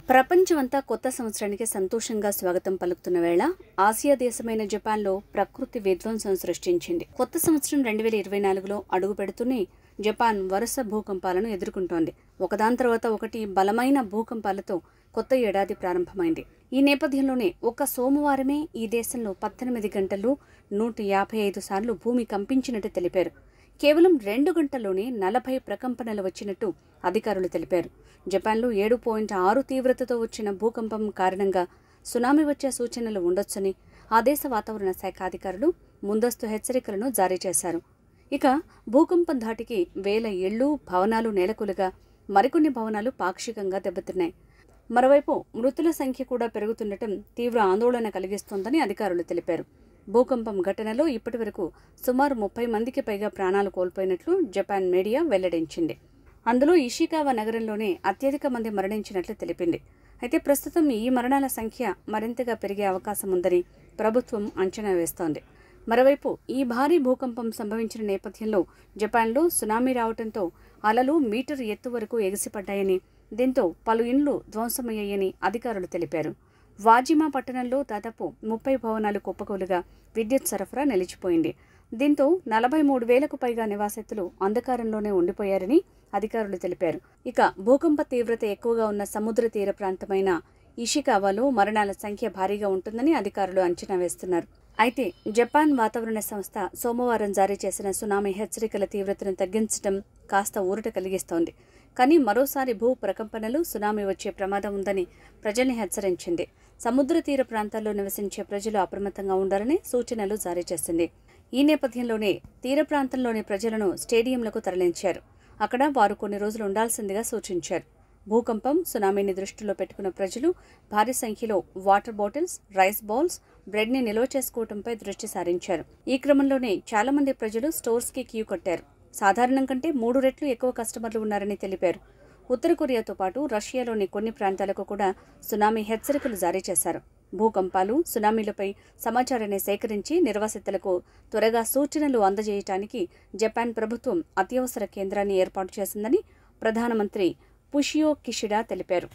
ప్రపంచమంతా కొత్త సంవత్సరానికి సంతోషంగా స్వాగతం పలుకుతున్న వేళ ఆసియా దేశమైన జపాన్లో ప్రకృతి విధ్వంసం సృష్టించింది. కొత్త సంవత్సరం 2024లో అడుగు పెడుతూనే జపాన్ వరుస భూకంపాలను ఎదుర్కొంటోంది. ఒకదాని తర్వాత ఒకటి బలమైన భూకంపాలతో కొత్త ఏడాది ప్రారంభమైంది. ఈ నేపథ్యంలోనే ఒక్క సోమవారమే ఈ దేశంలో 18 గంటల్లో 155 సార్లు భూమి కంపించినట్టు తెలిపారు. కేవలం 2 గంటల్లోనే 40 ప్రకంపనలు వచ్చినట్టు అధికారులు తెలిపారు. జపాన్లో 7.6 తీవ్రతతో వచ్చిన భూకంపం కారణంగా సునామీ వచ్చే సూచనలు ఉండొచ్చని ఆ దేశ వాతావరణ శాఖ అధికారులు ముందస్తు హెచ్చరికలను జారీ చేశారు. ఇక భూకంపం ధాటికి వేల ఇళ్లు, భవనాలు నేలకూలగా మరికొన్ని భవనాలు పాక్షికంగా దెబ్బతిన్నాయి. మరోవైపు మృతుల సంఖ్య కూడా పెరుగుతుండటం తీవ్ర ఆందోళన కలిగిస్తోందని అధికారులు తెలిపారు. భూకంపం ఘటనలో ఇప్పటివరకు సుమారు 30 మందికి పైగా ప్రాణాలు కోల్పోయినట్లు జపాన్ మీడియా వెల్లడించింది. అందులో ఇషికావా నగరంలోనే అత్యధిక మంది మరణించినట్లు తెలిపింది. అయితే ప్రస్తుతం ఈ మరణాల సంఖ్య మరింతగా పెరిగే అవకాశం ఉందని ప్రభుత్వం అంచనా వేస్తోంది. మరోవైపు ఈ భారీ భూకంపం సంభవించిన నేపథ్యంలో జపాన్లో సునామీ రావడంతో అలలు మీటర్ ఎత్తు వరకు ఎగిసిపడ్డాయని, దీంతో పలు ఇండ్లు ధ్వంసమయ్యాయని అధికారులు తెలిపారు. వాజిమా పట్టణంలో దాదాపు 30 భవనాలు కుప్పకూలుగా విద్యుత్ సరఫరా నిలిచిపోయింది. దీంతో 43,000కు పైగా నివాసితులు అంధకారంలోనే ఉండిపోయారని అధికారులు తెలిపారు. ఇక భూకంప తీవ్రత ఎక్కువగా ఉన్న సముద్ర తీర ప్రాంతమైన ఇషికావాలో మరణాల సంఖ్య భారీగా ఉంటుందని అధికారులు అంచనా వేస్తున్నారు. అయితే జపాన్ వాతావరణ సంస్థ సోమవారం జారీ చేసిన సునామీ హెచ్చరికల తీవ్రతను తగ్గించడం కాస్త ఊరట కలిగిస్తోంది. కానీ మరోసారి భూ ప్రకంపనలు, సునామీ వచ్చే ప్రమాదం ఉందని ప్రజల్ని హెచ్చరించింది. సముద్ర తీర ప్రాంతాల్లో నివసించే ప్రజలు అప్రమత్తంగా ఉండాలని సూచనలు జారీ చేసింది. ఈ నేపథ్యంలోనే తీర ప్రాంతంలోని ప్రజలను స్టేడియంలకు తరలించారు. అక్కడ వారు కొన్ని రోజులు ఉండాల్సిందిగా సూచించారు. భూకంపం, సునామీని దృష్టిలో పెట్టుకున్న ప్రజలు భారీ సంఖ్యలో వాటర్ బాటిల్స్, రైస్ బాల్స్, బ్రెడ్ని నిల్వ చేసుకోవడంపై దృష్టి సారించారు. ఈ క్రమంలోనే చాలా మంది ప్రజలు స్టోర్స్కి క్యూ కట్టారు. సాధారణం కంటే 3 రెట్లు ఎక్కువ కస్టమర్లు ఉన్నారని తెలిపారు. ఉత్తర కొరియాతో పాటు రష్యాలోని కొన్ని ప్రాంతాలకు కూడా సునామీ హెచ్చరికలు జారీ చేశారు. భూకంపాలు, సునామీలపై సమాచారాన్ని సేకరించి నిర్వాసితులకు త్వరగా సూచనలు అందజేయడానికి జపాన్ ప్రభుత్వం అత్యవసర కేంద్రాన్ని ఏర్పాటు చేసిందని ప్రధానమంత్రి ఫుషియో కిషిడా తెలిపారు.